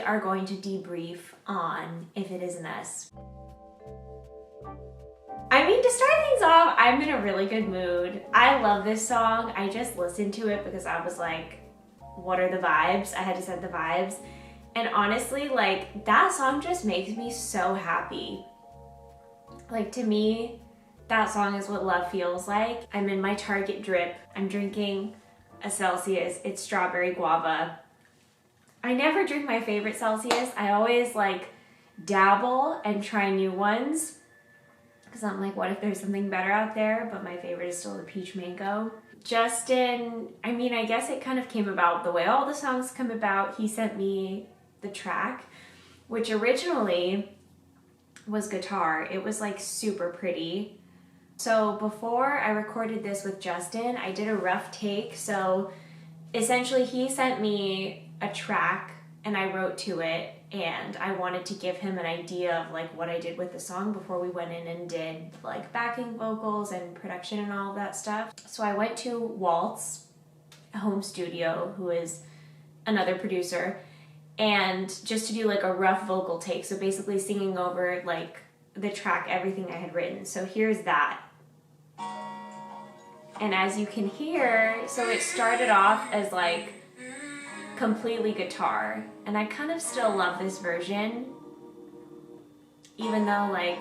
are going to debrief on If It Isn't Us. I mean, to start things off, I'm in a really good mood. I love this song. I just listened to it because I was like, what are the vibes? I had to set the vibes. And honestly, like, that song just makes me so happy. Like, to me, that song is what love feels like. I'm in my Target drip. I'm drinking a Celsius. It's strawberry guava. I never drink my favorite Celsius. I always like dabble and try new ones because I'm like, what if there's something better out there? But my favorite is still the peach mango. Justin, I mean, I guess it kind of came about the way all the songs come about. He sent me the track, which originally was guitar. It was like super pretty. So before I recorded this with Justin, I did a rough take. So essentially he sent me a track and I wrote to it, and I wanted to give him an idea of like what I did with the song before we went in and did like backing vocals and production and all of that stuff. So I went to Walt's home studio, who is another producer, and just to do like a rough vocal take. So basically singing over like the track, everything I had written. So here's that. And as you can hear, so it started off as like completely guitar, and I kind of still love this version, even though like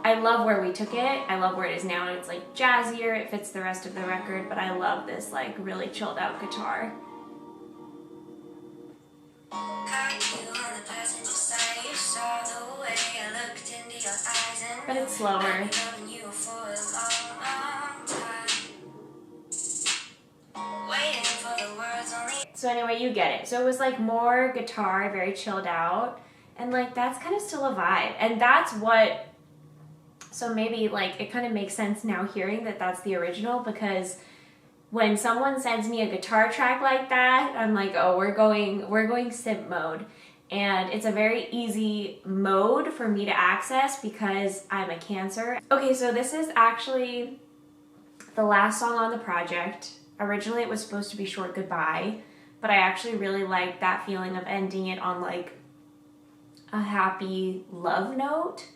I love where we took it. I love where it is now, and it's like jazzier, it fits the rest of the record, but I love this like really chilled out guitar. But it's slower. So anyway, you get it. So it was like more guitar, very chilled out, and like that's kind of still a vibe. And that's what, so maybe like it kind of makes sense now hearing that that's the original, because when someone sends me a guitar track like that, I'm like, oh, we're going simp mode. And it's a very easy mode for me to access because I'm a Cancer. Okay, so this is actually the last song on the project. Originally it was supposed to be Short Goodbye, but I actually really liked that feeling of ending it on like a happy love note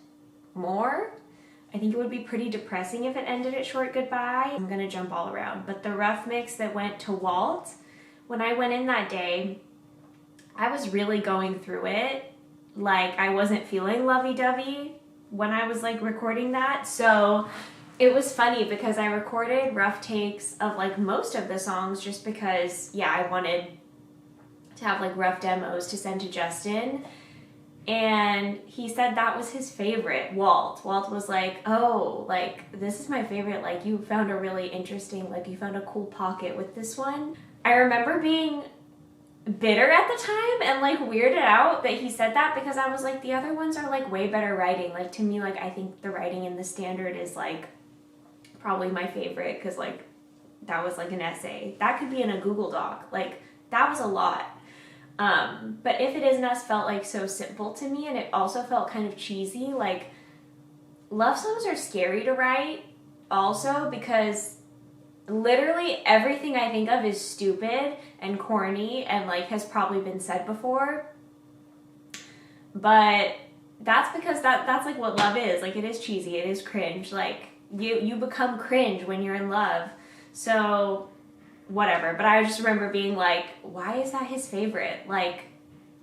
more. I think it would be pretty depressing if it ended at Short Goodbye. I'm gonna jump all around, but the rough mix that went to Walt, when I went in that day, I was really going through it. Like I wasn't feeling lovey-dovey when I was like recording that. So it was funny because I recorded rough takes of like most of the songs just because, yeah, I wanted to have like rough demos to send to Justin. And he said that was his favorite, Walt. Walt was like, oh, like this is my favorite. Like you found a really interesting, like you found a cool pocket with this one. I remember being bitter at the time and like weirded out that he said that, because I was like, the other ones are like way better writing. Like to me, like I think the writing in the standard is like probably my favorite, because like that was like an essay that could be in a Google Doc. Like that was a lot. But If It Isn't Us felt like so simple to me, and it also felt kind of cheesy. Like love songs are scary to write also, because literally everything I think of is stupid and corny and like has probably been said before. But that's because that's like what love is. Like it is cheesy, it is cringe. Like you become cringe when you're in love. So whatever. But I just remember being like, why is that his favorite? Like,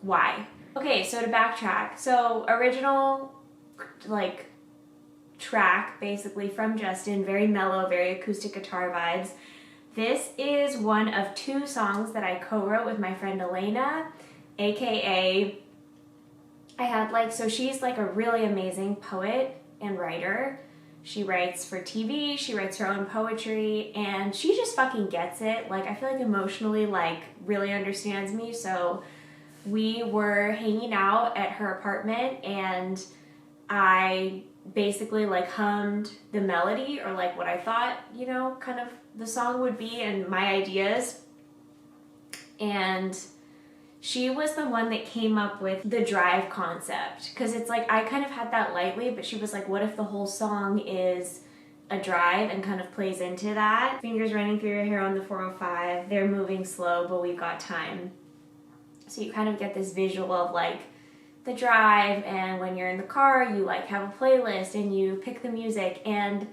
why? Okay, so to backtrack. So original like track basically from Justin, very mellow, very acoustic guitar vibes. This is one of two songs that I co-wrote with my friend Alaina, aka I had like, so she's like a really amazing poet and writer. She writes for TV, she writes her own poetry, and she just fucking gets it. Like I feel like emotionally like really understands me. So we were hanging out at her apartment and I basically like hummed the melody, or like what I thought, you know, kind of the song would be and my ideas. And she was the one that came up with the drive concept, because it's like I kind of had that lightly, but she was like, what if the whole song is a drive and kind of plays into that? Fingers running through your hair on the 405, they're moving slow, but we've got time. So you kind of get this visual of like the drive, and when you're in the car, you like have a playlist and you pick the music. And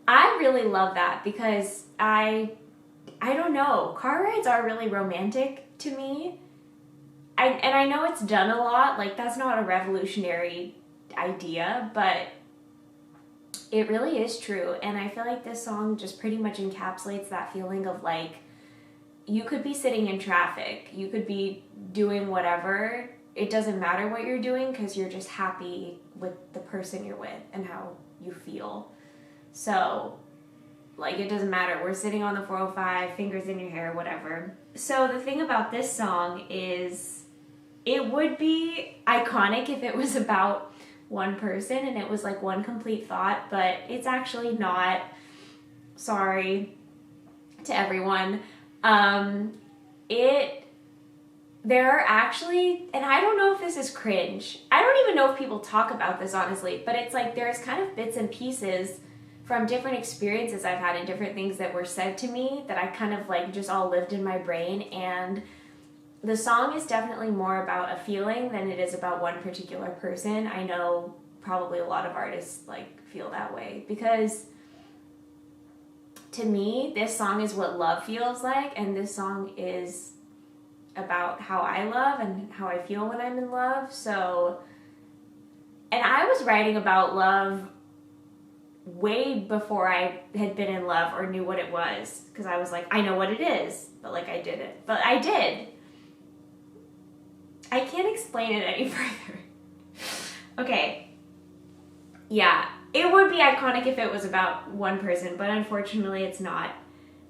I really love that because I don't know, car rides are really romantic to me. And I know it's done a lot, like that's not a revolutionary idea, but it really is true. And I feel like this song just pretty much encapsulates that feeling of like, you could be sitting in traffic, you could be doing whatever, it doesn't matter what you're doing because you're just happy with the person you're with and how you feel. So like, it doesn't matter, we're sitting on the 405, fingers in your hair, whatever. So the thing about this song is it would be iconic if it was about one person and it was like one complete thought, but it's actually not. Sorry to everyone. There are actually, and I don't know if this is cringe, I don't even know if people talk about this honestly, but it's like there's kind of bits and pieces from different experiences I've had and different things that were said to me that I kind of like just all lived in my brain. And the song is definitely more about a feeling than it is about one particular person. I know probably a lot of artists like feel that way because to me, this song is what love feels like, and this song is about how I love and how I feel when I'm in love. So, and I was writing about love way before I had been in love or knew what it was, because I was like, I know what it is, but like I didn't. But I did. I can't explain it any further. Okay. Yeah, it would be iconic if it was about one person, but unfortunately it's not.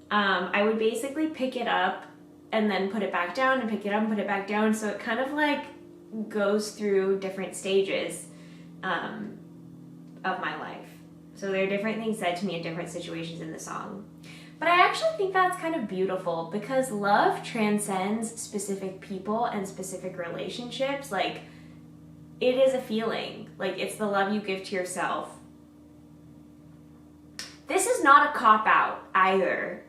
I would basically pick it up and then put it back down and pick it up and put it back down, so it kind of like goes through different stages of my life. So there are different things said to me in different situations in the song. But I actually think that's kind of beautiful because love transcends specific people and specific relationships. Like, it is a feeling. Like, it's the love you give to yourself. This is not a cop-out either.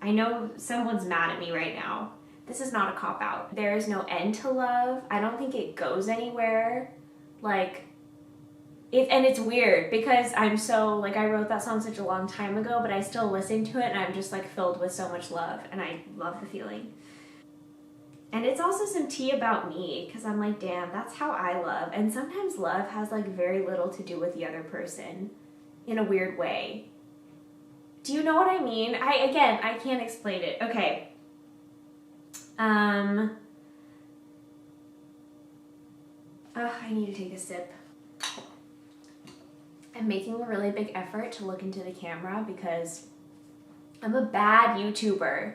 I know someone's mad at me right now. This is not a cop-out. There is no end to love. I don't think it goes anywhere. Like, and it's weird because I'm so, like, I wrote that song such a long time ago, but I still listen to it and I'm just, like, filled with so much love, and I love the feeling. And it's also some tea about me, because I'm like, damn, that's how I love. And sometimes love has, like, very little to do with the other person in a weird way. Do you know what I mean? I can't explain it. Okay. I need to take a sip. I'm making a really big effort to look into the camera because I'm a bad YouTuber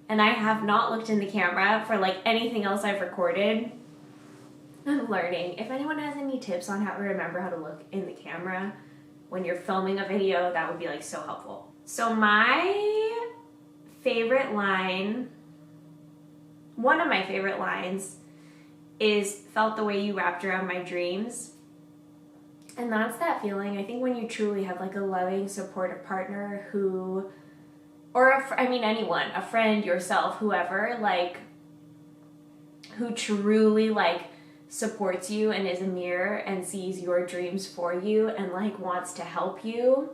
and I have not looked in the camera for like anything else I've recorded. I'm learning. If anyone has any tips on how to remember how to look in the camera when you're filming a video, that would be like so helpful. So my favorite line, one of my favorite lines is "felt the way you wrapped around my dreams." And that's that feeling, I think, when you truly have like a loving, supportive partner who, or anyone, a friend, yourself, whoever, like, who truly like supports you and is a mirror and sees your dreams for you and like wants to help you.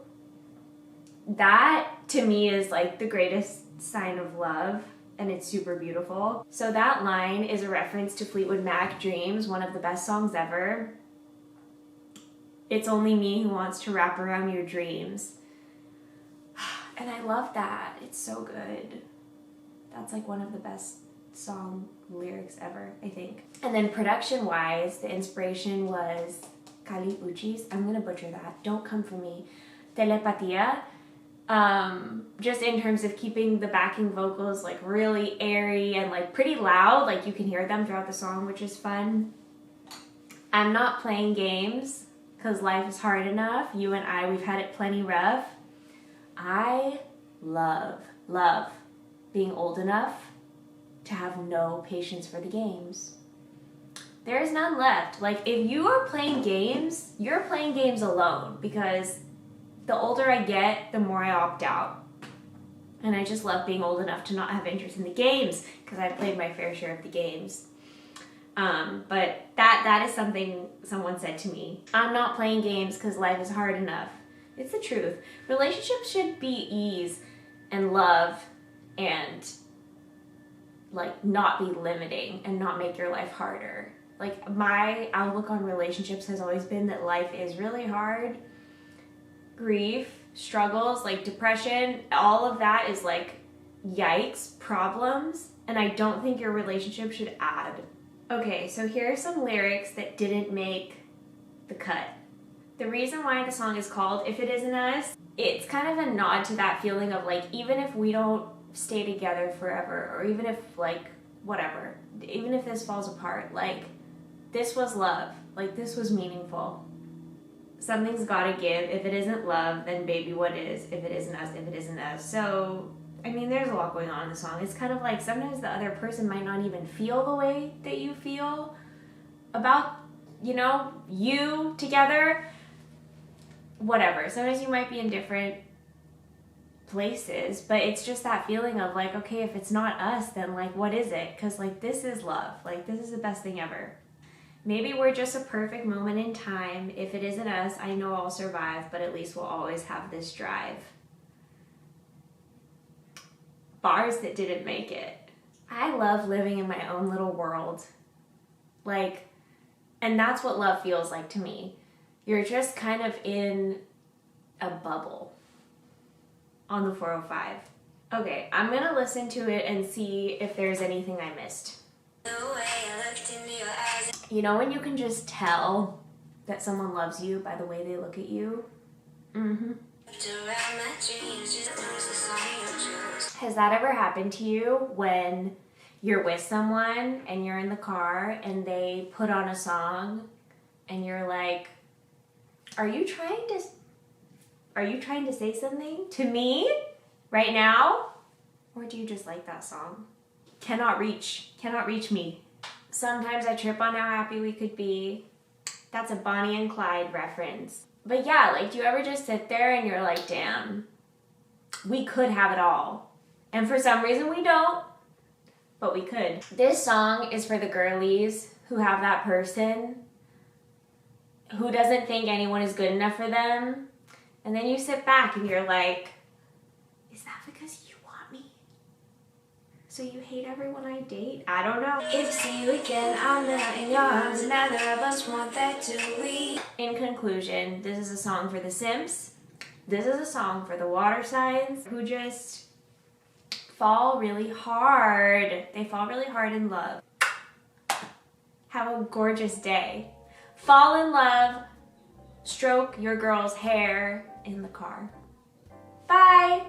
That to me is like the greatest sign of love, and it's super beautiful. So that line is a reference to Fleetwood Mac Dreams, one of the best songs ever. It's only me who wants to wrap around your dreams. And I love that. It's so good. That's like one of the best song lyrics ever, I think. And then production-wise, the inspiration was Kali Uchis. I'm gonna butcher that. Don't come for me. Telepatia. Just in terms of keeping the backing vocals like really airy and like pretty loud, like you can hear them throughout the song, which is fun. I'm not playing games because life is hard enough. You and I, we've had it plenty rough. I love being old enough to have no patience for the games. There is none left. Like, if you are playing games, you're playing games alone, because the older I get, the more I opt out. And I just love being old enough to not have interest in the games, because I've played my fair share of the games. But that is something someone said to me. I'm not playing games because life is hard enough. It's the truth. Relationships should be ease and love and like not be limiting and not make your life harder. Like my outlook on relationships has always been that life is really hard. Grief, struggles, like depression, all of that is like yikes, problems, and I don't think your relationship should add. Okay, so here are some lyrics that didn't make the cut. The reason why the song is called If It Isn't Us, it's kind of a nod to that feeling of like, even if we don't stay together forever, or even if like, whatever, even if this falls apart, like, this was love. Like, this was meaningful. Something's gotta give. If it isn't love, then baby, what is? If it isn't us, if it isn't us. So, I mean, there's a lot going on in the song. It's kind of like sometimes the other person might not even feel the way that you feel about, you know, you together. Whatever. Sometimes you might be in different places, but it's just that feeling of like, okay, if it's not us, then like, what is it? Because like, this is love. Like, this is the best thing ever. Maybe we're just a perfect moment in time. If it isn't us, I know I'll survive, but at least we'll always have this drive. Bars that didn't make it. I love living in my own little world. Like, and that's what love feels like to me. You're just kind of in a bubble on the 405. Okay, I'm gonna listen to it and see if there's anything I missed. You know when you can just tell that someone loves you by the way they look at you? Mm-hmm. Has that ever happened to you when you're with someone and you're in the car and they put on a song and you're like, are you trying to say something to me right now? Or do you just like that song? Cannot reach me. Sometimes I trip on how happy we could be. That's a Bonnie and Clyde reference. But yeah, like, do you ever just sit there and you're like, damn, we could have it all. And for some reason we don't, but we could. This song is for the girlies who have that person who doesn't think anyone is good enough for them. And then you sit back and you're like, is that because you want me? So you hate everyone I date? I don't know. If see you again, I'm not in your arms. Neither of us want that to leave. In conclusion, this is a song for the simps. This is a song for the water signs who just fall really hard. They fall really hard in love. Have a gorgeous day. Fall in love. Stroke your girl's hair in the car. Bye.